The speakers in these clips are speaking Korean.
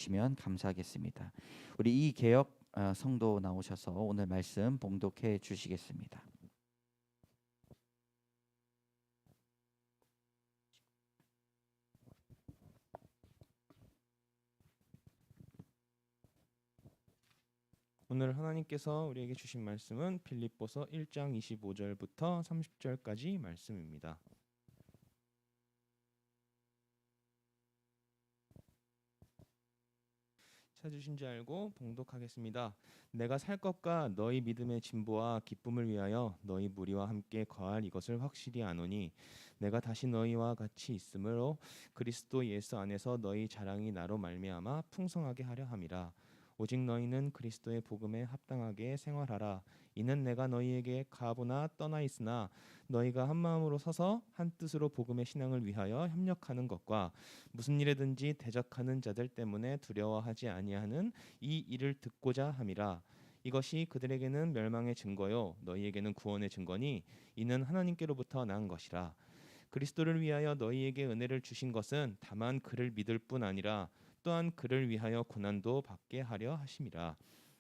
주시면 감사하겠습니다. 우리 이개혁 성도 나오셔서 오늘 말씀 봉독해 주시겠습니다. 오늘 하나님께서 우리에게 주신 말씀은 빌립보서 1장 25절부터 30절까지 말씀입니다. 찾으신지 알고 봉독하겠습니다. 내가 살 것과 너희 믿음의 진보와 기쁨을 위하여 너희 무리와 함께 거할 이것을 확실히 아노니 내가 다시 너희와 같이 있으므로 그리스도 예수 안에서 너희 자랑이 나로 말미암아 풍성하게 하려 함이라. 오직 너희는 그리스도의 복음에 합당하게 생활하라. 이는 내가 너희에게 가보나 떠나 있으나 너희가 한 마음으로 서서 한 뜻으로 복음의 신앙을 위하여 협력하는 것과 무슨 일에든지 대적하는 자들 때문에 두려워하지 아니하는 이 일을 듣고자 함이라. 이것이 그들에게는 멸망의 증거요 너희에게는 구원의 증거니 이는 하나님께로부터 난 것이라. 그리스도를 위하여 너희에게 은혜를 주신 것은 다만 그를 믿을 뿐 아니라 또한 그를 위하여 고난도 받게 하려 하심이라.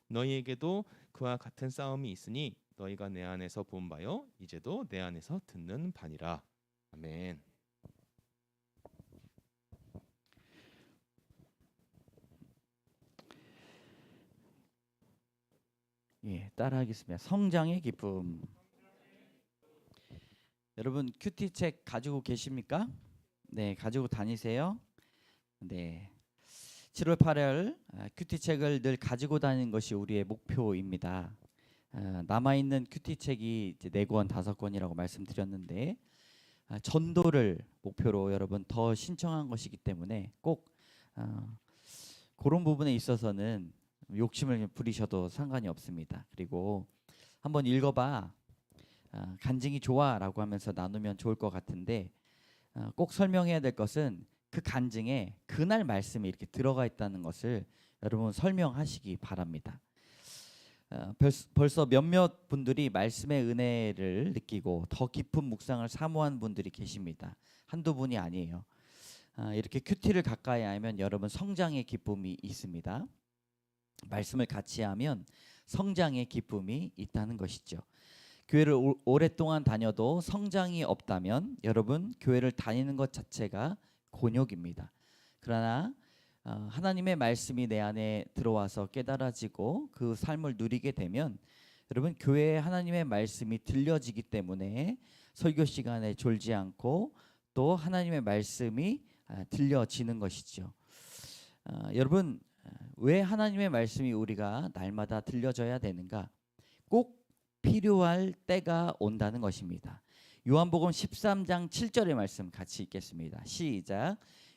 너희에게도 그와 같은 싸움이 있으니 너희가 내 안에서 본 바요 이제도 내 안에서 듣는 바니라. 아멘. 따라하겠습니다. 성장의 기쁨. 여러분 큐티책 가지고 계십니까? 네, 가지고 다니세요. 네. 7월 8일 큐티책을 늘 가지고 다니는 것이 우리의 목표입니다. 남아있는 큐티책이 이제 4권, 5권이라고 말씀드렸는데 전도를 목표로 여러분 더 신청한 것이기 때문에 꼭 그런 부분에 있어서는 욕심을 부리셔도 상관이 없습니다. 그리고 한번 읽어봐. 간증이 좋아라고 하면서 나누면 좋을 것 같은데 꼭 설명해야 될 것은 그 간증에 그날 말씀이 이렇게 들어가 있다는 것을 여러분 설명하시기 바랍니다. 벌써 몇몇 분들이 말씀의 은혜를 느끼고 더 깊은 묵상을 사모한 분들이 계십니다. 한두 분이 아니에요. 이렇게 큐티를 가까이 하면 여러분 성장의 기쁨이 있습니다. 말씀을 같이 하면 성장의 기쁨이 있다는 것이죠. 교회를 오랫동안 다녀도 성장이 없다면 여러분 교회를 다니는 것 자체가 곤욕입니다. 그러나 하나님의 말씀이 내 안에 들어와서 깨달아지고 그 삶을 누리게 되면 여러분 교회에 하나님의 말씀이 들려지기 때문에 설교 시간에 졸지 않고 또 하나님의 말씀이 들려지는 것이죠. 여러분 왜 하나님의 말씀이 우리가 날마다 들려져야 되는가? 꼭 필요할 때가 온다는 것입니다. 요한복음 13장 7절의 말씀 같이 읽겠습니다. 시작.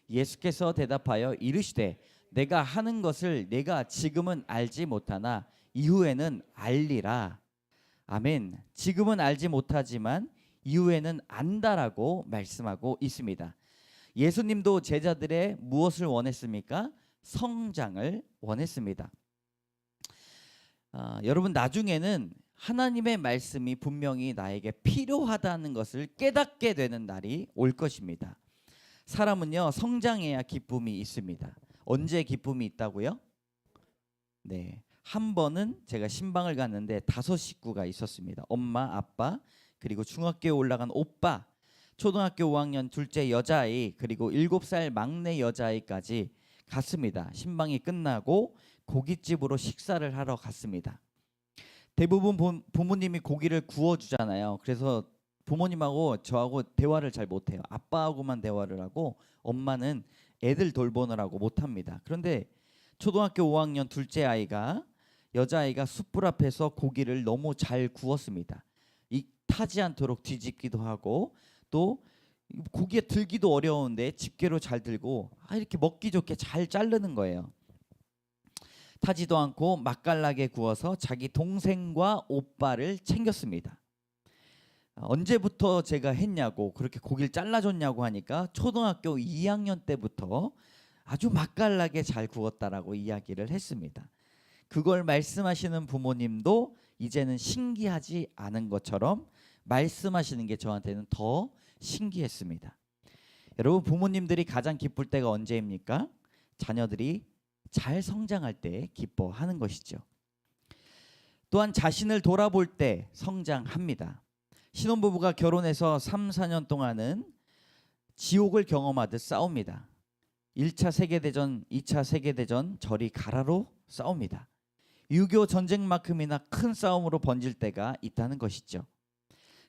예수께서 대답하여 이르시되 내가 하는 것을 내가 지금은 알지 못하나 이후에는 알리라. 아멘. 지금은 알지 못하지만 이후에는 안다라고 말씀하고 있습니다. 예수님도 제자들의 무엇을 원했습니까? 성장을 원했습니다. 여러분 나중에는 하나님의 말씀이 분명히 나에게 필요하다는 것을 깨닫게 되는 날이 올 것입니다. 사람은요 성장해야 기쁨이 있습니다. 언제 기쁨이 있다고요? 네, 한 번은 제가 신방을 갔는데 5 식구가 있었습니다. 엄마, 아빠, 그리고 중학교에 올라간 오빠, 초등학교 5학년 둘째 여자아이, 그리고 7살 막내 여자아이까지 갔습니다. 신방이 끝나고 고깃집으로 식사를 하러 갔습니다. 대부분 부모님이 고기를 구워주잖아요. 그래서 부모님하고 저하고 대화를 잘 못해요. 아빠하고만 대화를 하고 엄마는 애들 돌보느라고 못합니다. 그런데 초등학교 5학년 둘째 아이가 여자아이가 숯불 앞에서 고기를 너무 잘 구웠습니다. 이 타지 않도록 뒤집기도 하고 또 고기에 들기도 어려운데 집게로 잘 들고 이렇게 먹기 좋게 잘 자르는 거예요. 타지도 않고 맛깔나게 구워서 자기 동생과 오빠를 챙겼습니다. 언제부터 제가 했냐고 그렇게 고기를 잘라줬냐고 하니까 초등학교 2학년 때부터 아주 맛깔나게 잘 구웠다라고 이야기를 했습니다. 그걸 말씀하시는 부모님도 이제는 신기하지 않은 것처럼 말씀하시는 게 저한테는 더 신기했습니다. 여러분 부모님들이 가장 기쁠 때가 언제입니까? 자녀들이 잘 성장할 때 기뻐하는 것이죠. 또한 자신을 돌아볼 때 성장합니다. 신혼부부가 결혼해서 3, 4년 동안은 지옥을 경험하듯 싸웁니다. 1차 세계대전, 2차 세계대전 저리 가라로 싸웁니다. 6.25 전쟁만큼이나 큰 싸움으로 번질 때가 있다는 것이죠.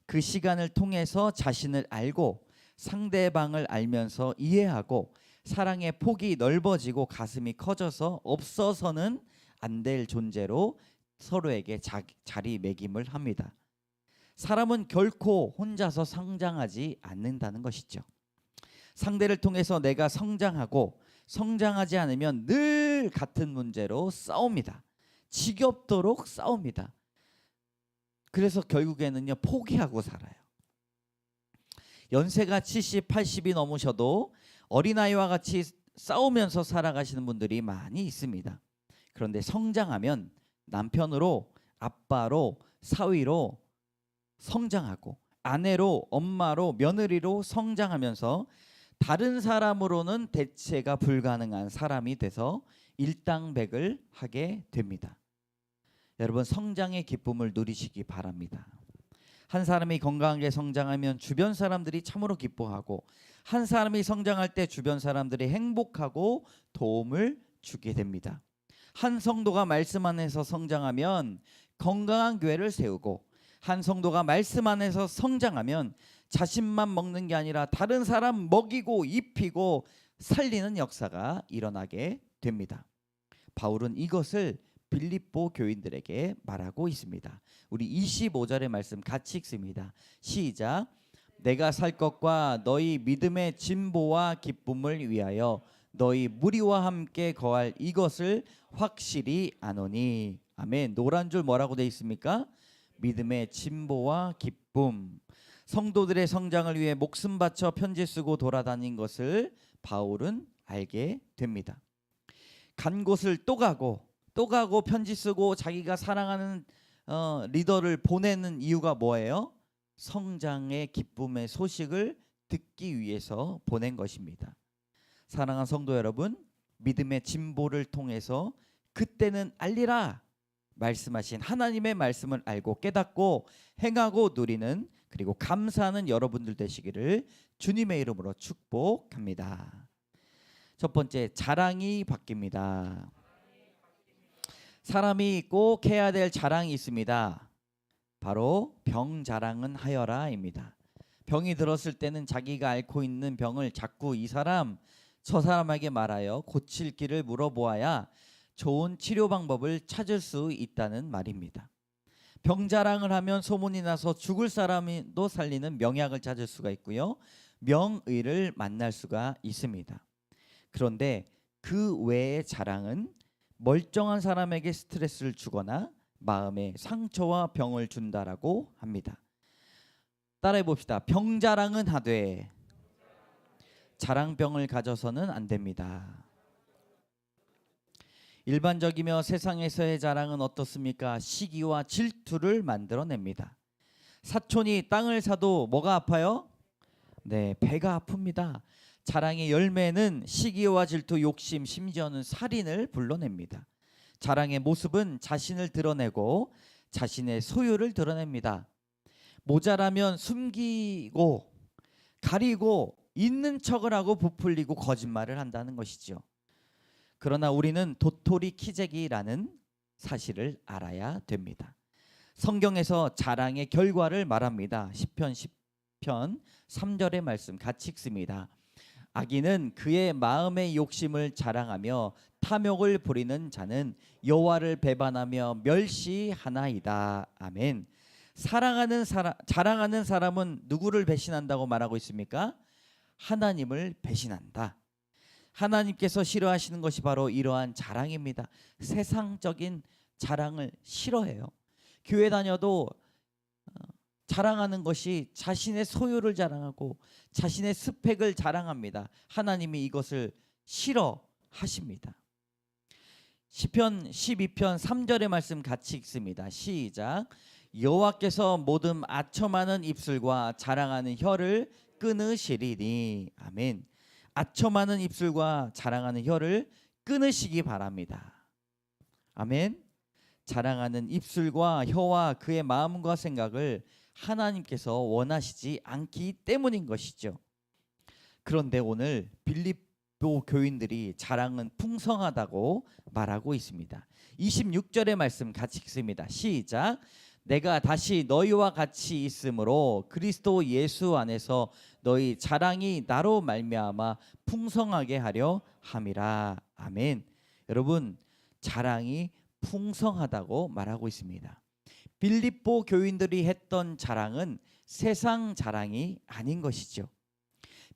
그 시간을 통해서 자신을 알고 상대방을 알면서 이해하고 사랑의 폭이 넓어지고 가슴이 커져서 없어서는 안 될 존재로 서로에게 자리매김을 합니다. 사람은 결코 혼자서 성장하지 않는다는 것이죠. 상대를 통해서 내가 성장하고 성장하지 않으면 늘 같은 문제로 싸웁니다. 지겹도록 싸웁니다. 그래서 결국에는요 포기하고 살아요. 연세가 70, 80이 넘으셔도 어린아이와 같이 싸우면서 살아가시는 분들이 많이 있습니다. 그런데 성장하면 남편으로, 아빠로, 사위로 성장하고 아내로, 엄마로, 며느리로 성장하면서 다른 사람으로는 대체가 불가능한 사람이 돼서 일당백을 하게 됩니다. 여러분 성장의 기쁨을 누리시기 바랍니다. 한 사람이 건강하게 성장하면 주변 사람들이 참으로 기뻐하고 한 사람이 성장할 때 주변 사람들이 행복하고 도움을 주게 됩니다. 한 성도가 말씀 안에서 성장하면 건강한 교회를 세우고 한 성도가 말씀 안에서 성장하면 자신만 먹는 게 아니라 다른 사람 먹이고 입히고 살리는 역사가 일어나게 됩니다. 바울은 이것을 빌립보 교인들에게 말하고 있습니다. 우리 25절의 말씀 같이 읽습니다. 시작. 내가 살 것과 너희 믿음의 진보와 기쁨을 위하여 너희 무리와 함께 거할 이것을 확실히 아노니. 아멘. 노란 줄 뭐라고 되어 있습니까? 믿음의 진보와 기쁨. 성도들의 성장을 위해 목숨 바쳐 편지 쓰고 돌아다닌 것을 바울은 알게 됩니다. 간 곳을 또 가고 편지 쓰고 자기가 사랑하는 리더를 보내는 이유가 뭐예요? 성장의 기쁨의 소식을 듣기 위해서 보낸 것입니다. 사랑하는 성도 여러분, 믿음의 진보를 통해서 그때는 알리라 말씀하신 하나님의 말씀을 알고 깨닫고 행하고 누리는 그리고 감사하는 여러분들 되시기를 주님의 이름으로 축복합니다. 첫 번째, 자랑이 바뀝니다. 사람이 꼭 해야 될 자랑이 있습니다. 바로 병 자랑은 하여라입니다. 병이 들었을 때는 자기가 앓고 있는 병을 자꾸 이 사람 저 사람에게 말하여 고칠 길을 물어보아야 좋은 치료 방법을 찾을 수 있다는 말입니다. 병 자랑을 하면 소문이 나서 죽을 사람도 살리는 명약을 찾을 수가 있고요. 명의를 만날 수가 있습니다. 그런데 그 외의 자랑은 멀쩡한 사람에게 스트레스를 주거나 마음에 상처와 병을 준다라고 합니다. 따라해 봅시다. 병 자랑은 하되 자랑병을 가져서는 안 됩니다. 일반적이며 세상에서의 자랑은 어떻습니까? 시기와 질투를 만들어냅니다. 사촌이 땅을 사도 뭐가 아파요? 네, 배가 아픕니다. 자랑의 열매는 시기와 질투, 욕심, 심지어는 살인을 불러냅니다. 자랑의 모습은 자신을 드러내고 자신의 소유를 드러냅니다. 모자라면 숨기고 가리고 있는 척을 하고 부풀리고 거짓말을 한다는 것이죠. 그러나 우리는 도토리 키재기라는 사실을 알아야 됩니다. 성경에서 자랑의 결과를 말합니다. 시편 10편 3절의 말씀 같이 읽습니다. 악인은 그의 마음의 욕심을 자랑하며 탐욕을 부리는 자는 여호와를 배반하며 멸시하나이다. 아멘. 자랑하는 사람은 누구를 배신한다고 말하고 있습니까? 하나님을 배신한다. 하나님께서 싫어하시는 것이 바로 이러한 자랑입니다. 세상적인 자랑을 싫어해요. 교회 다녀도 자랑하는 것이 자신의 소유를 자랑하고 자신의 스펙을 자랑합니다. 하나님이 이것을 싫어하십니다. 시편 12편 3절의 말씀 같이 읽습니다. 시작. 여호와께서 모든 아첨하는 입술과 자랑하는 혀를 끊으시리니. 아멘. 아첨하는 입술과 자랑하는 혀를 끊으시기 바랍니다. 아멘. 자랑하는 입술과 혀와 그의 마음과 생각을 하나님께서 원하시지 않기 때문인 것이죠. 그런데 오늘 빌립보 교인들이 자랑은 풍성하다고 말하고 있습니다. 26절의 말씀 같이 읽습니다. 시작. 내가 다시 너희와 같이 있으므로 그리스도 예수 안에서 너희 자랑이 나로 말미암아 풍성하게 하려 함이라. 아멘. 여러분, 자랑이 풍성하다고 말하고 있습니다. 빌립보 교인들이 했던 자랑은 세상 자랑이 아닌 것이죠.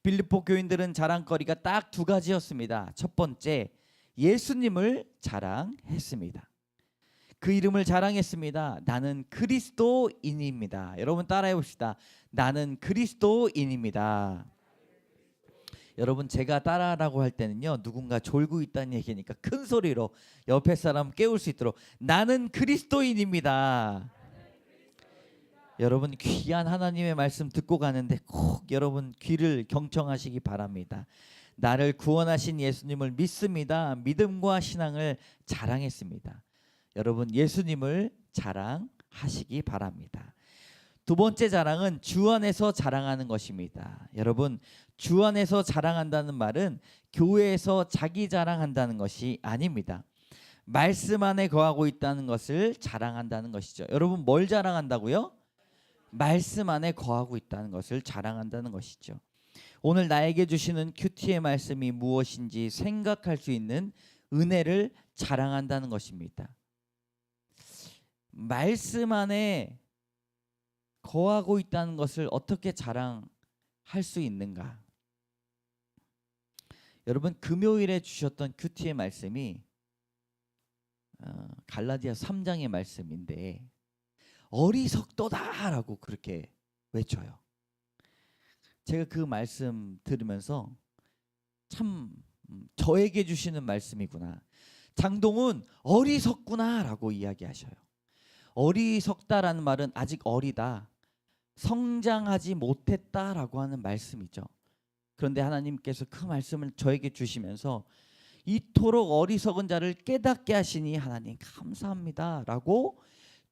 빌립보 교인들은 자랑거리가 딱 두 가지였습니다. 첫 번째, 예수님을 자랑했습니다. 그 이름을 자랑했습니다. 나는 그리스도인입니다. 여러분 따라해 봅시다. 나는 그리스도인입니다. 여러분, 제가 따라하라고 할 때는요, 누군가 졸고 있다는 얘기니까 큰 소리로 옆에 사람 깨울 수 있도록 나는 그리스도인입니다. 여러분, 귀한 하나님의 말씀 듣고 가는데 꼭 여러분 귀를 경청하시기 바랍니다. 나를 구원하신 예수님을 믿습니다. 믿음과 신앙을 자랑했습니다. 여러분, 예수님을 자랑하시기 바랍니다. 두 번째 자랑은 주 안에서 자랑하는 것입니다. 여러분, 주 안에서 자랑한다는 말은 교회에서 자기 자랑한다는 것이 아닙니다. 말씀 안에 거하고 있다는 것을 자랑한다는 것이죠. 여러분, 뭘 자랑한다고요? 말씀 안에 거하고 있다는 것을 자랑한다는 것이죠. 오늘 나에게 주시는 큐티의 말씀이 무엇인지 생각할 수 있는 은혜를 자랑한다는 것입니다. 말씀 안에 거하고 있다는 것을 어떻게 자랑할 수 있는가? 여러분, 금요일에 주셨던 큐티의 말씀이 갈라디아 3장의 말씀인데 어리석도다라고 그렇게 외쳐요. 제가 그 말씀 들으면서 참 저에게 주시는 말씀이구나. 장동훈 어리석구나라고 이야기하셔요. 어리석다라는 말은 아직 어리다, 성장하지 못했다라고 하는 말씀이죠. 그런데 하나님께서 그 말씀을 저에게 주시면서 이토록 어리석은 자를 깨닫게 하시니 하나님 감사합니다라고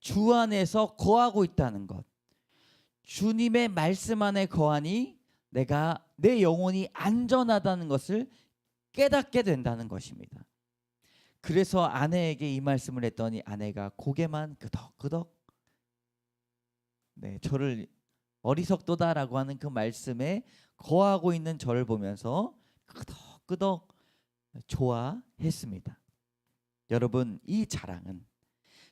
주 안에서 거하고 있다는 것, 주님의 말씀 안에 거하니 내가 내 영혼이 안전하다는 것을 깨닫게 된다는 것입니다. 그래서 아내에게 이 말씀을 했더니 아내가 고개만 끄덕끄덕, 저를 어리석도다라고 하는 그 말씀에 거하고 있는 저를 보면서 끄덕끄덕 좋아했습니다. 여러분, 이 자랑은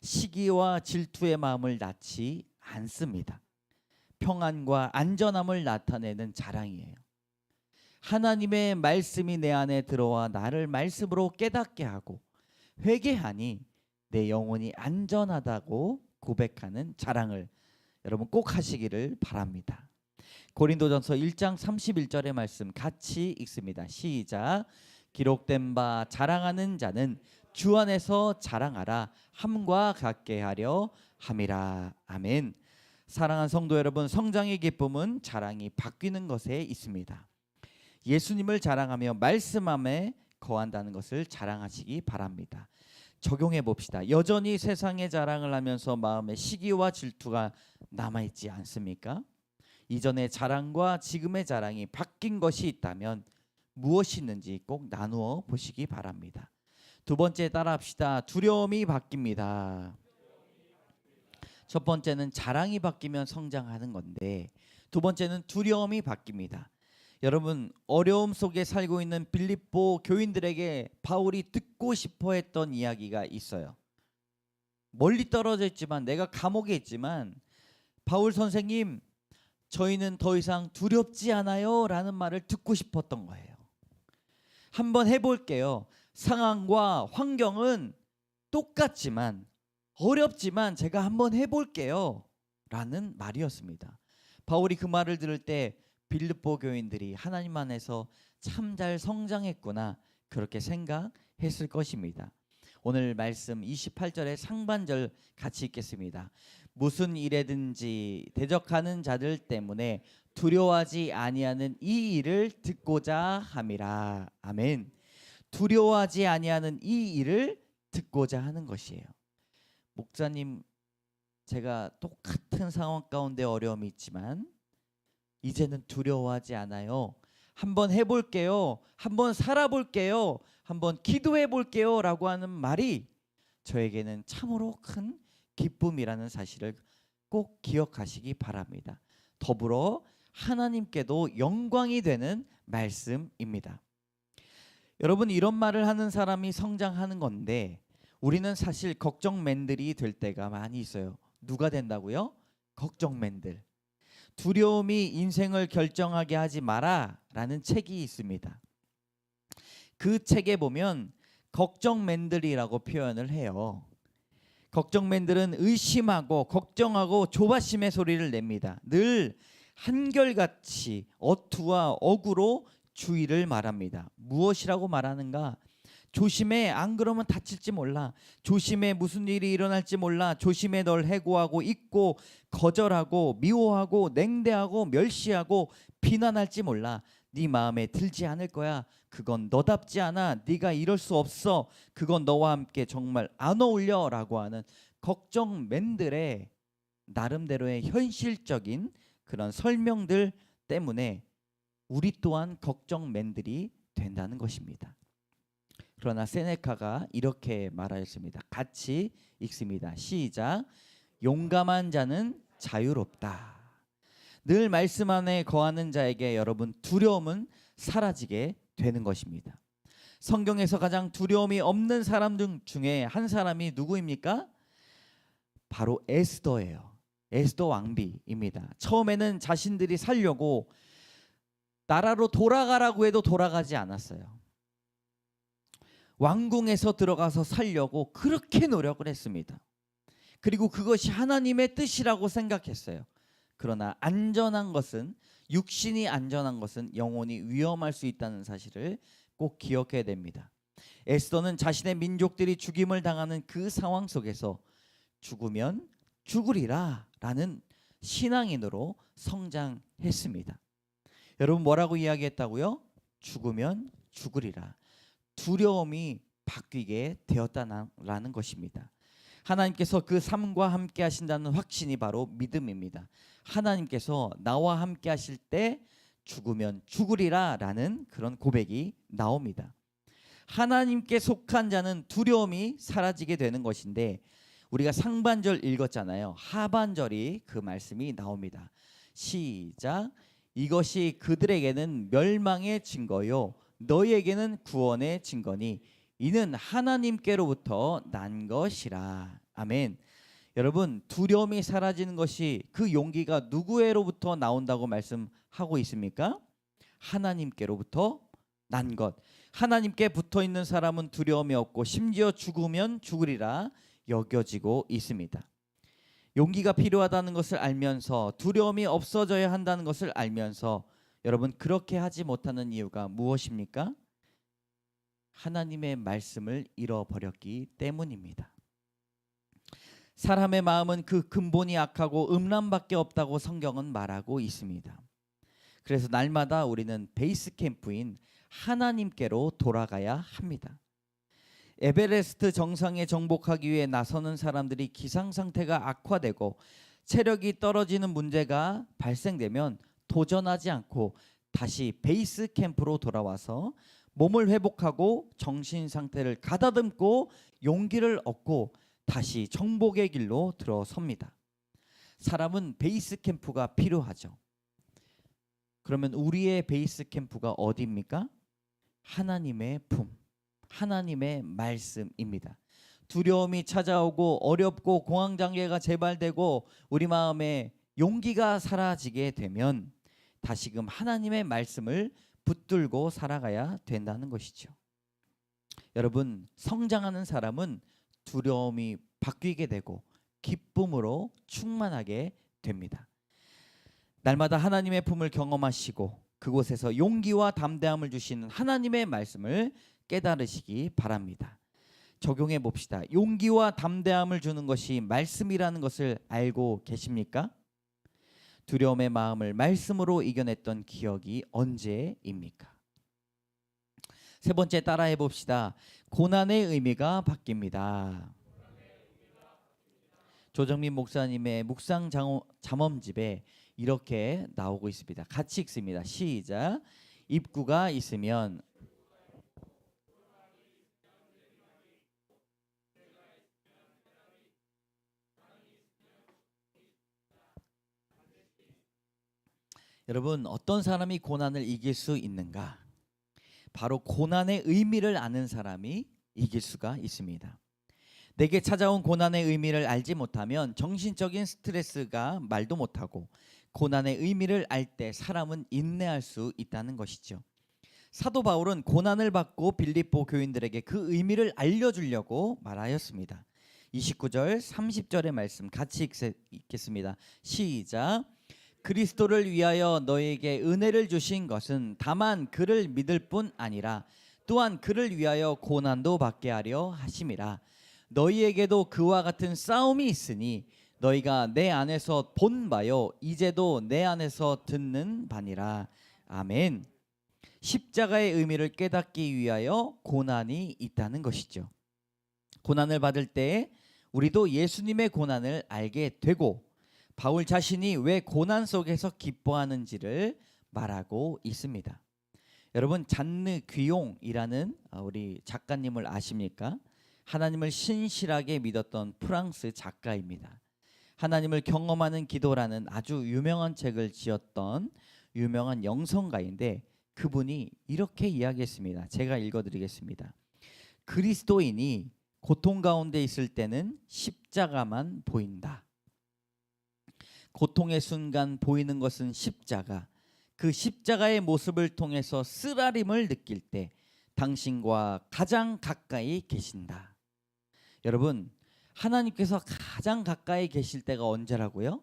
시기와 질투의 마음을 낳지 않습니다. 평안과 안전함을 나타내는 자랑이에요. 하나님의 말씀이 내 안에 들어와 나를 말씀으로 깨닫게 하고 회개하니 내 영혼이 안전하다고 고백하는 자랑을 여러분 꼭 하시기를 바랍니다. 고린도전서 1장 31절의 말씀 같이 읽습니다. 시작. 기록된 바 자랑하는 자는 주 안에서 자랑하라 함과 같게 하려 함이라. 아멘. 사랑하는 성도 여러분, 성장의 기쁨은 자랑이 바뀌는 것에 있습니다. 예수님을 자랑하며 말씀 안에 거한다는 것을 자랑하시기 바랍니다. 적용해 봅시다. 여전히 세상의 자랑을 하면서 마음에 시기와 질투가 남아있지 않습니까? 이전의 자랑과 지금의 자랑이 바뀐 것이 있다면 무엇이 있는지 꼭 나누어 보시기 바랍니다. 두 번째 따라합시다. 두려움이 바뀝니다. 첫 번째는 자랑이 바뀌면 성장하는 건데 두 번째는 두려움이 바뀝니다. 여러분, 어려움 속에 살고 있는 빌립보 교인들에게 바울이 듣고 싶어 했던 이야기가 있어요. 멀리 떨어져 있지만, 내가 감옥에 있지만 바울 선생님, 저희는 더 이상 두렵지 않아요 라는 말을 듣고 싶었던 거예요. 한번 해볼게요. 상황과 환경은 똑같지만 어렵지만 제가 한번 해볼게요 라는 말이었습니다. 바울이 그 말을 들을 때 빌립보 교인들이 하나님 안에서 참 잘 성장했구나 그렇게 생각했을 것입니다. 오늘 말씀 28절의 상반절 같이 읽겠습니다. 무슨 일에든지 대적하는 자들 때문에 두려워하지 아니하는 이 일을 듣고자 함이라. 아멘. 두려워하지 아니하는 이 일을 듣고자 하는 것이에요. 목사님, 제가 똑같은 상황 가운데 어려움이 있지만 이제는 두려워하지 않아요. 한번 해볼게요. 한번 살아볼게요. 한번 기도해볼게요. 라고 하는 말이 저에게는 참으로 큰 기쁨이라는 사실을 꼭 기억하시기 바랍니다. 더불어 하나님께도 영광이 되는 말씀입니다. 여러분, 이런 말을 하는 사람이 성장하는 건데 우리는 사실 걱정맨들이 될 때가 많이 있어요. 누가 된다고요? 걱정맨들. 두려움이 인생을 결정하게 하지 마라 라는 책이 있습니다. 그 책에 보면 걱정맨들이라고 표현을 해요. 걱정맨들은 의심하고 걱정하고 조바심의 소리를 냅니다. 늘 한결같이 어투와 어구로 주의를 말합니다. 무엇이라고 말하는가? 조심해, 안 그러면 다칠지 몰라. 조심해, 무슨 일이 일어날지 몰라. 조심해, 널 해고하고 잊고 거절하고 미워하고 냉대하고 멸시하고 비난할지 몰라. 네 마음에 들지 않을 거야. 그건 너답지 않아. 네가 이럴 수 없어. 그건 너와 함께 정말 안 어울려 라고 하는 걱정맨들의 나름대로의 현실적인 그런 설명들 때문에 우리 또한 걱정맨들이 된다는 것입니다. 그러나 세네카가 이렇게 말하였습니다. 같이 읽습니다. 시작. 용감한 자는 자유롭다. 늘 말씀 안에 거하는 자에게 여러분 두려움은 사라지게 되는 것입니다. 성경에서 가장 두려움이 없는 사람 중에 한 사람이 누구입니까? 바로 에스더예요. 에스더 왕비입니다. 처음에는 자신들이 살려고 나라로 돌아가라고 해도 돌아가지 않았어요. 왕궁에서 들어가서 살려고 그렇게 노력을 했습니다. 그리고 그것이 하나님의 뜻이라고 생각했어요. 그러나 안전한 것은, 육신이 안전한 것은 영혼이 위험할 수 있다는 사실을 꼭 기억해야 됩니다. 에스더는 자신의 민족들이 죽임을 당하는 그 상황 속에서 죽으면 죽으리라 라는 신앙인으로 성장했습니다. 여러분, 뭐라고 이야기했다고요? 죽으면 죽으리라. 두려움이 바뀌게 되었다라는 것입니다. 하나님께서 그 삶과 함께 하신다는 확신이 바로 믿음입니다. 하나님께서 나와 함께 하실 때 죽으면 죽으리라 라는 그런 고백이 나옵니다. 하나님께 속한 자는 두려움이 사라지게 되는 것인데, 우리가 상반절 읽었잖아요. 하반절이 그 말씀이 나옵니다. 시작. 이것이 그들에게는 멸망의 증거요 너희에게는 구원의 증거니 이는 하나님께로부터 난 것이라. 아멘. 여러분, 두려움이 사라지는 것이, 그 용기가 누구로부터 나온다고 말씀하고 있습니까? 하나님께로부터 난 것. 하나님께 붙어 있는 사람은 두려움이 없고 심지어 죽으면 죽으리라 여겨지고 있습니다. 용기가 필요하다는 것을 알면서 두려움이 없어져야 한다는 것을 알면서 여러분, 그렇게 하지 못하는 이유가 무엇입니까? 하나님의 말씀을 잃어버렸기 때문입니다. 사람의 마음은 그 근본이 악하고 음란밖에 없다고 성경은 말하고 있습니다. 그래서 날마다 우리는 베이스 캠프인 하나님께로 돌아가야 합니다. 에베레스트 정상에 정복하기 위해 나서는 사람들이 기상 상태가 악화되고 체력이 떨어지는 문제가 발생되면 도전하지 않고 다시 베이스 캠프로 돌아와서 몸을 회복하고 정신 상태를 가다듬고 용기를 얻고 다시 정복의 길로 들어섭니다. 사람은 베이스 캠프가 필요하죠. 그러면 우리의 베이스 캠프가 어디입니까? 하나님의 품, 하나님의 말씀입니다. 두려움이 찾아오고 어렵고 공황장애가 재발되고 우리 마음에 용기가 사라지게 되면 다시금 하나님의 말씀을 붙들고 살아가야 된다는 것이죠. 여러분, 성장하는 사람은 두려움이 바뀌게 되고 기쁨으로 충만하게 됩니다. 날마다 하나님의 품을 경험하시고 그곳에서 용기와 담대함을 주시는 하나님의 말씀을 깨달으시기 바랍니다. 적용해 봅시다. 용기와 담대함을 주는 것이 말씀이라는 것을 알고 계십니까? 두려움의 마음을 말씀으로 이겨냈던 기억이 언제입니까? 세 번째 따라해 봅시다. 고난의 의미가 바뀝니다. 조정민 목사님의 묵상 잠언집에 이렇게 나오고 있습니다. 같이 읽습니다. 시작. 입구가 있으면 여러분, 어떤 사람이 고난을 이길 수 있는가? 바로 고난의 의미를 아는 사람이 이길 수가 있습니다. 내게 찾아온 고난의 의미를 알지 못하면 정신적인 스트레스가 말도 못하고, 고난의 의미를 알 때 사람은 인내할 수 있다는 것이죠. 사도 바울은 고난을 받고 빌립보 교인들에게 그 의미를 알려주려고 말하였습니다. 29절 30절의 말씀 같이 읽겠습니다. 시작. 그리스도를 위하여 너에게 은혜를 주신 것은 다만 그를 믿을 뿐 아니라 또한 그를 위하여 고난도 받게 하려 하심이라. 너희에게도 그와 같은 싸움이 있으니 너희가 내 안에서 본 바요 이제도 내 안에서 듣는 바니라. 아멘. 십자가의 의미를 깨닫기 위하여 고난이 있다는 것이죠. 고난을 받을 때 우리도 예수님의 고난을 알게 되고, 바울 자신이 왜 고난 속에서 기뻐하는지를 말하고 있습니다. 여러분, 잔느 귀용이라는 우리 작가님을 아십니까? 하나님을 신실하게 믿었던 프랑스 작가입니다. 하나님을 경험하는 기도라는 아주 유명한 책을 지었던 유명한 영성가인데, 그분이 이렇게 이야기했습니다. 제가 읽어드리겠습니다. 그리스도인이 고통 가운데 있을 때는 십자가만 보인다. 고통의 순간 보이는 것은 십자가. 그 십자가의 모습을 통해서 쓰라림을 느낄 때 당신과 가장 가까이 계신다. 여러분, 하나님께서 가장 가까이 계실 때가 언제라고요?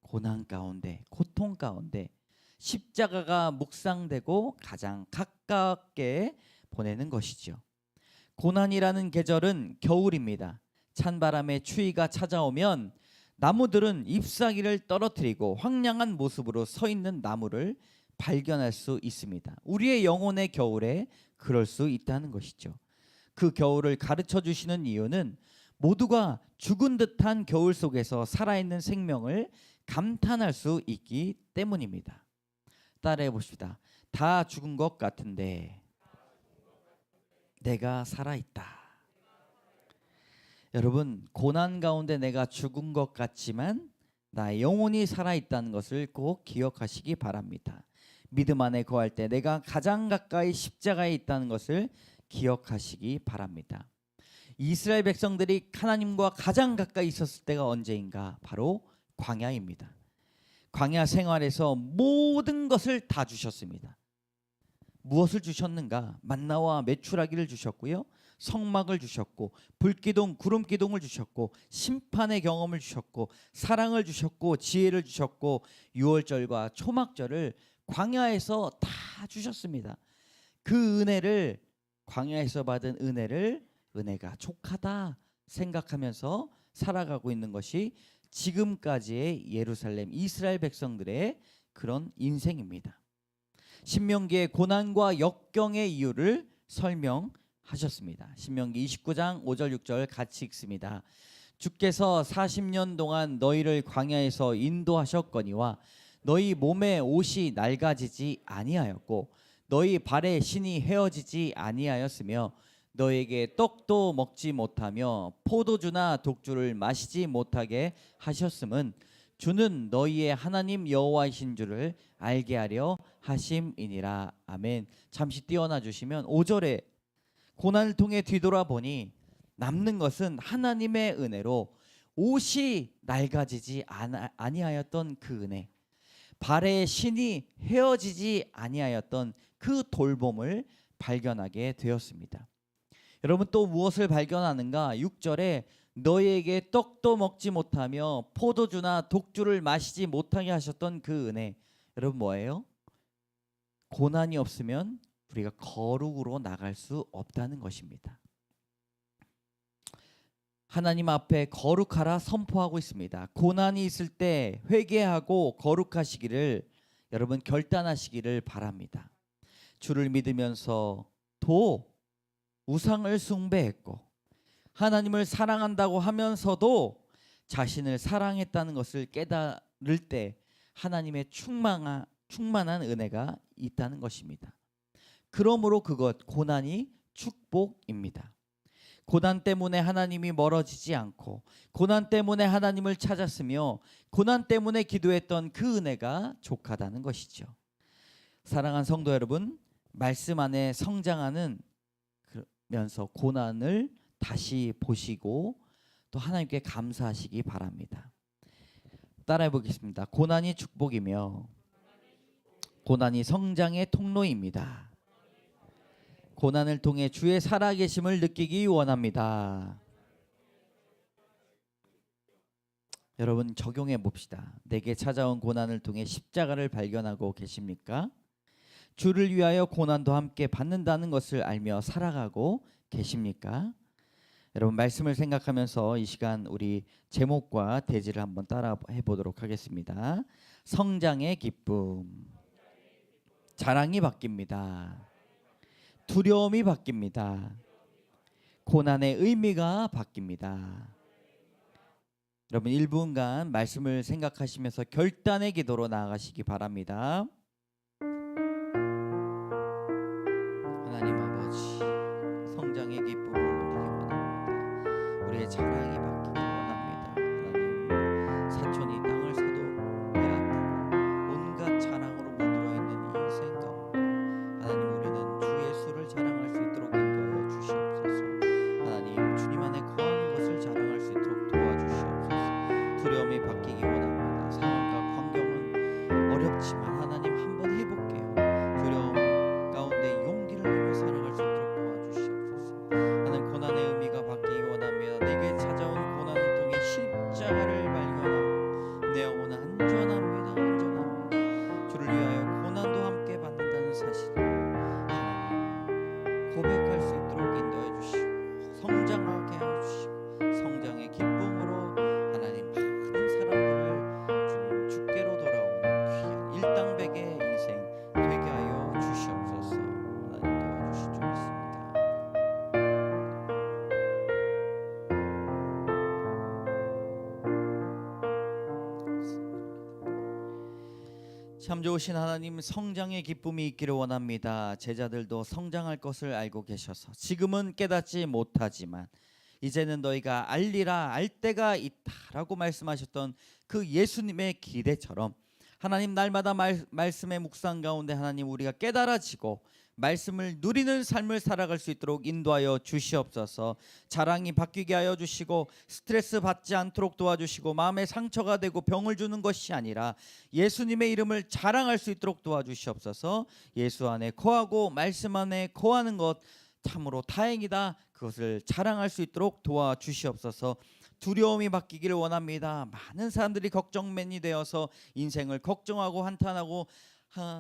고난 가운데, 고통 가운데 십자가가 묵상되고 가장 가깝게 보내는 것이죠. 고난이라는 계절은 겨울입니다. 찬바람의 추위가 찾아오면 나무들은 잎사귀를 떨어뜨리고 황량한 모습으로 서 있는 나무를 발견할 수 있습니다. 우리의 영혼의 겨울에 그럴 수 있다는 것이죠. 그 겨울을 가르쳐 주시는 이유는 모두가 죽은 듯한 겨울 속에서 살아있는 생명을 감탄할 수 있기 때문입니다. 따라해 봅시다. 다 죽은 것 같은데 내가 살아있다. 여러분, 고난 가운데 내가 죽은 것 같지만 나의 영혼이 살아있다는 것을 꼭 기억하시기 바랍니다. 믿음 안에 거할 때 내가 가장 가까이 십자가에 있다는 것을 기억하시기 바랍니다. 이스라엘 백성들이 하나님과 가장 가까이 있었을 때가 언제인가? 바로 광야입니다. 광야 생활에서 모든 것을 다 주셨습니다. 무엇을 주셨는가? 만나와 메추라기를 주셨고요, 성막을 주셨고, 불기둥 구름기둥을 주셨고, 심판의 경험을 주셨고, 사랑을 주셨고, 지혜를 주셨고, 유월절과 초막절을 광야에서 다 주셨습니다. 그 은혜를, 광야에서 받은 은혜를 은혜가 족하다 생각하면서 살아가고 있는 것이 지금까지의 예루살렘 이스라엘 백성들의 그런 인생입니다. 신명기의 고난과 역경의 이유를 설명하셨습니다. 신명기 29장 5절 6절 같이 읽습니다. 주께서 40년 동안 너희를 광야에서 인도하셨거니와 너희 몸에 옷이 낡아지지 아니하였고 너희 발에 신이 헤어지지 아니하였으며 너에게 떡도 먹지 못하며 포도주나 독주를 마시지 못하게 하셨음은 주는 너희의 하나님 여호와이신 줄을 알게 하려 하심이니라. 아멘. 잠시 띄어놔 주시면 5절에 고난을 통해 뒤돌아보니 남는 것은 하나님의 은혜로 옷이 낡아지지 아니하였던 그 은혜, 발에 신이 헤어지지 아니하였던 그 돌봄을 발견하게 되었습니다. 여러분, 또 무엇을 발견하는가? 6절에 너희에게 떡도 먹지 못하며 포도주나 독주를 마시지 못하게 하셨던 그 은혜. 여러분, 뭐예요? 고난이 없으면 우리가 거룩으로 나갈 수 없다는 것입니다. 하나님 앞에 거룩하라 선포하고 있습니다. 고난이 있을 때 회개하고 거룩하시기를 여러분 결단하시기를 바랍니다. 주를 믿으면서 또 우상을 숭배했고 하나님을 사랑한다고 하면서도 자신을 사랑했다는 것을 깨달을 때 하나님의 충만한 은혜가 있다는 것입니다. 그러므로 그것 고난이 축복입니다. 고난 때문에 하나님이 멀어지지 않고 고난 때문에 하나님을 찾았으며 고난 때문에 기도했던 그 은혜가 족하다는 것이죠. 사랑하는 성도 여러분, 말씀 안에 성장하는 면서 고난을 다시 보시고 또 하나님께 감사하시기 바랍니다. 따라해 보겠습니다. 고난이 축복이며 고난이 성장의 통로입니다. 고난을 통해 주의 살아계심을 느끼기 원합니다. 여러분 적용해 봅시다. 내게 찾아온 고난을 통해 십자가를 발견하고 계십니까? 주를 위하여 고난도 함께 받는다는 것을 알며 살아가고 계십니까? 여러분 말씀을 생각하면서 이 시간 우리 제목과 대지를 한번 따라 해보도록 하겠습니다. 성장의 기쁨. 자랑이 바뀝니다. 두려움이 바뀝니다. 고난의 의미가 바뀝니다. 여러분 1분간 말씀을 생각하시면서 결단의 기도로 나아가시기 바랍니다. 하나님 아버지, 성장의 기쁨을 누리기 원합니다. 우리의 자랑이 바뀌기 원합니다. 하나님, 사촌이 땅을 사도 배 아프고 온갖 자랑으로 물들어 있는 이 인생 가운데 하나님, 우리는 주 예수를 자랑할 수 있도록 인도하여 주시옵소서. 하나님, 주님 안에 거하는 것을 자랑할 수 있도록 도와주시옵소서. 두려움이 바뀌기 원합니다. 상황과 환경은 어렵지만 하나님 한번 해볼게요. 두려움 가운데 용기를 내며 살아갈 수 있도록 도와주시옵소서. 하나님, 고난의 의미가 바뀌기 원합니다. 내게 찾아온 고난을 통해 십자가를 발견하고 내 영혼은 안전합니다. 주를 위하여 고난도 함께 받는다는 사실을 하나님 고백할 수 있도록 인도해 주시고 성장하게 해주시고 성장의 기쁨으로 하나님 많은 사람들을 주님 주께로 돌아오는 귀한 일당백의 인생 되게 하여 주시옵소서. 하나님 도와주실 줄 믿습니다. 참 좋으신 하나님, 성장의 기쁨이 있기를 원합니다. 제자들도 성장할 것을 알고 계셔서 지금은 깨닫지 못하지만 이제는 너희가 알리라, 알 때가 있다라고 말씀하셨던 그 예수님의 기대처럼 하나님 날마다 말씀의 묵상 가운데 하나님 우리가 깨달아지고 말씀을 누리는 삶을 살아갈 수 있도록 인도하여 주시옵소서. 자랑이 바뀌게 하여 주시고 스트레스 받지 않도록 도와주시고 마음에 상처가 되고 병을 주는 것이 아니라 예수님의 이름을 자랑할 수 있도록 도와주시옵소서. 예수 안에 거하고 말씀 안에 거하는 것 참으로 다행이다. 그것을 자랑할 수 있도록 도와주시옵소서. 두려움이 바뀌기를 원합니다. 많은 사람들이 걱정맨이 되어서 인생을 걱정하고 한탄하고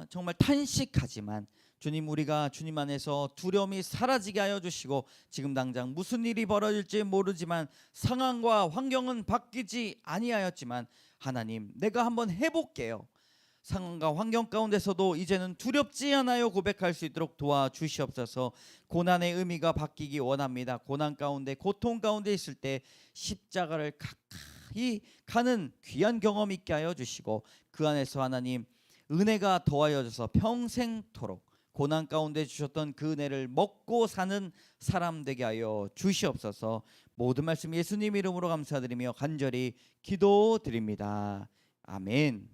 정말 탄식하지만 주님, 우리가 주님 안에서 두려움이 사라지게 하여 주시고 지금 당장 무슨 일이 벌어질지 모르지만 상황과 환경은 바뀌지 아니하였지만 하나님, 내가 한번 해볼게요. 상황과 환경 가운데서도 이제는 두렵지 않아요 고백할 수 있도록 도와주시옵소서. 고난의 의미가 바뀌기 원합니다. 고난 가운데 고통 가운데 있을 때 십자가를 가까이 가는 귀한 경험 있게 하여 주시고 그 안에서 하나님 은혜가 더하여져서 평생토록 고난 가운데 주셨던 그 은혜를 먹고 사는 사람 되게 하여 주시옵소서. 모든 말씀 예수님 이름으로 감사드리며 간절히 기도드립니다. 아멘.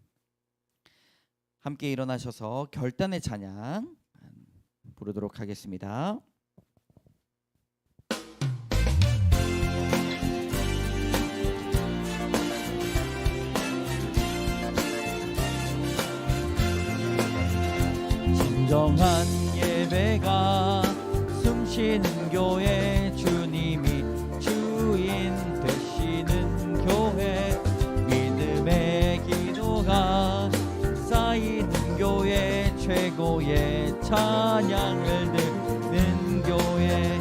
함께 일어나셔서 결단의 찬양 부르도록 하겠습니다. 진정한 예배가 숨쉬는 교회, 주님이 주인 되시는 교회, 믿음의 기도가 쌓이는 교회, 최고의 찬양을 듣는 교회,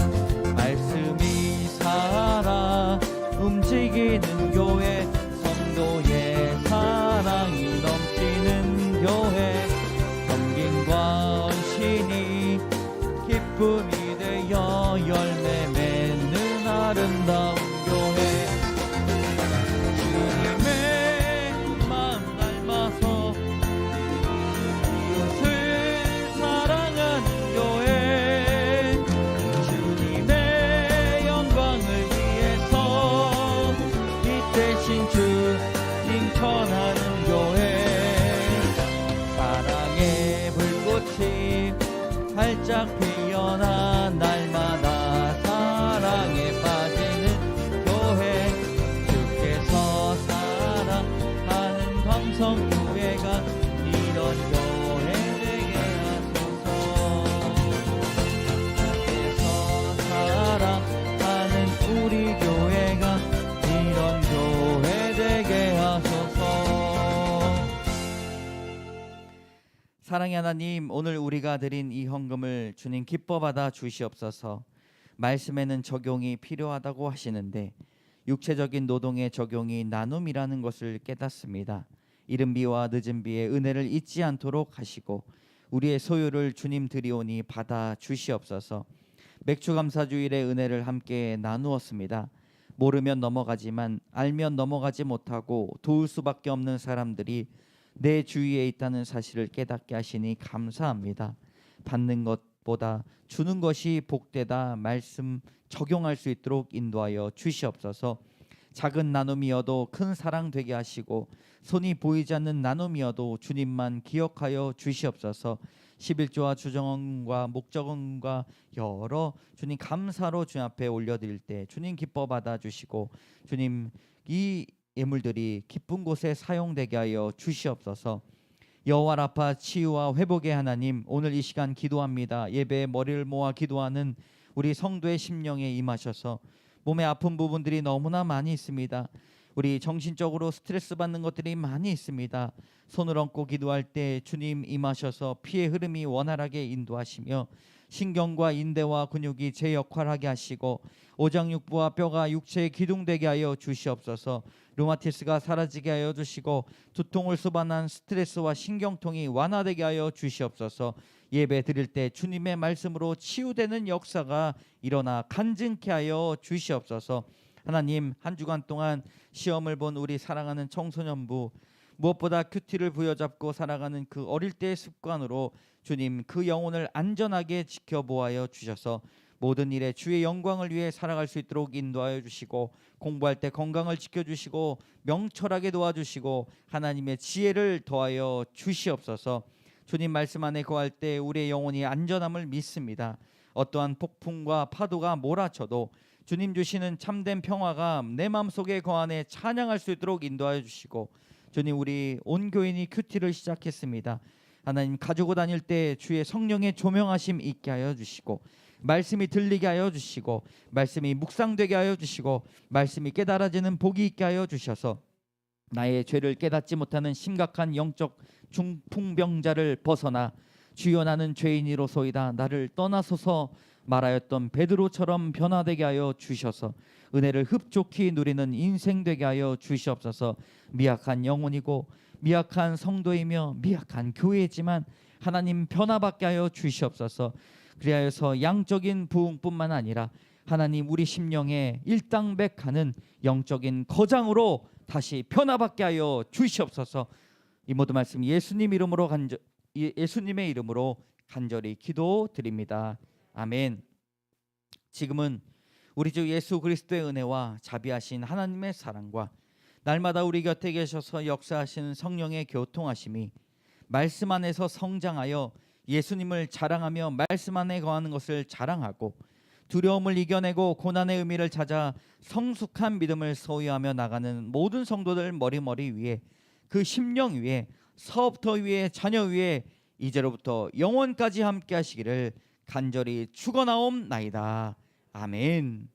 말씀이 살아 움직이는 교회, 성도의 사랑이 넘치는 교회, 섬김과 헌신이 기쁨이 사랑의 하나님, 오늘 우리가 드린 이 헌금을 주님 기뻐 받아 주시옵소서. 말씀에는 적용이 필요하다고 하시는데 육체적인 노동의 적용이 나눔이라는 것을 깨닫습니다. 이른 비와 늦은 비에 은혜를 잊지 않도록 하시고 우리의 소유를 주님 드리오니 받아 주시옵소서. 맥주감사주일의 은혜를 함께 나누었습니다. 모르면 넘어가지만 알면 넘어가지 못하고 도울 수밖에 없는 사람들이 내 주위에 있다는 사실을 깨닫게 하시니 감사합니다. 받는 것보다 주는 것이 복되다 말씀 적용할 수 있도록 인도하여 주시옵소서. 작은 나눔이어도 큰 사랑 되게 하시고 손이 보이지 않는 나눔이어도 주님만 기억하여 주시옵소서. 11조와 주정원과 목적원과 여러 주님 감사로 주님 앞에 올려드릴 때 주님 기뻐 받아주시고 주님 이 예물들이 기쁜 곳에 사용되게 하여 주시옵소서. 여호와 라파 치유와 회복의 하나님, 오늘 이 시간 기도합니다. 예배에 머리를 모아 기도하는 우리 성도의 심령에 임하셔서 몸에 아픈 부분들이 너무나 많이 있습니다. 우리 정신적으로 스트레스 받는 것들이 많이 있습니다. 손을 얹고 기도할 때 주님 임하셔서 피의 흐름이 원활하게 인도하시며 신경과 인대와 근육이 제 역할하게 하시고 오장육부와 뼈가 육체에 기둥되게 하여 주시옵소서. 류마티스가 사라지게 하여 주시고 두통을 수반한 스트레스와 신경통이 완화되게 하여 주시옵소서. 예배 드릴 때 주님의 말씀으로 치유되는 역사가 일어나 간증케 하여 주시옵소서. 하나님, 한 주간 동안 시험을 본 우리 사랑하는 청소년부, 무엇보다 큐티를 부여잡고 살아가는 그 어릴 때의 습관으로 주님 그 영혼을 안전하게 지켜보아여 주셔서 모든 일에 주의 영광을 위해 살아갈 수 있도록 인도하여 주시고 공부할 때 건강을 지켜주시고 명철하게 도와주시고 하나님의 지혜를 더하여 주시옵소서. 주님 말씀 안에 거할 때 우리의 영혼이 안전함을 믿습니다. 어떠한 폭풍과 파도가 몰아쳐도 주님 주시는 참된 평화가 내 마음속에 거하네 찬양할 수 있도록 인도하여 주시고 주님, 우리 온 교인이 큐티를 시작했습니다. 하나님, 가지고 다닐 때 주의 성령의 조명하심 있게 하여 주시고 말씀이 들리게 하여 주시고 말씀이 묵상되게 하여 주시고 말씀이 깨달아지는 복이 있게 하여 주셔서 나의 죄를 깨닫지 못하는 심각한 영적 중풍병자를 벗어나 주여 나는 죄인이로소이다 나를 떠나소서 말하였던 베드로처럼 변화되게 하여 주셔서 은혜를 흡족히 누리는 인생 되게 하여 주시옵소서. 미약한 영혼이고 미약한 성도이며 미약한 교회지만 하나님 변화받게 하여 주시옵소서. 그리하여서 양적인 부흥뿐만 아니라 하나님 우리 심령에 일당백하는 영적인 거장으로 다시 변화받게 하여 주시옵소서. 이 모든 말씀 예수님의 이름으로 간절히 기도드립니다. 아멘. 지금은 우리 주 예수 그리스도의 은혜와 자비하신 하나님의 사랑과 날마다 우리 곁에 계셔서 역사하시는 성령의 교통하심이 말씀 안에서 성장하여 예수님을 자랑하며 말씀 안에 거하는 것을 자랑하고 두려움을 이겨내고 고난의 의미를 찾아 성숙한 믿음을 소유하며 나가는 모든 성도들 머리머리 위에 그 심령 위에 사업터 위에 자녀 위에 이제로부터 영원까지 함께 하시기를 간절히 축원하옵나이다. 아멘.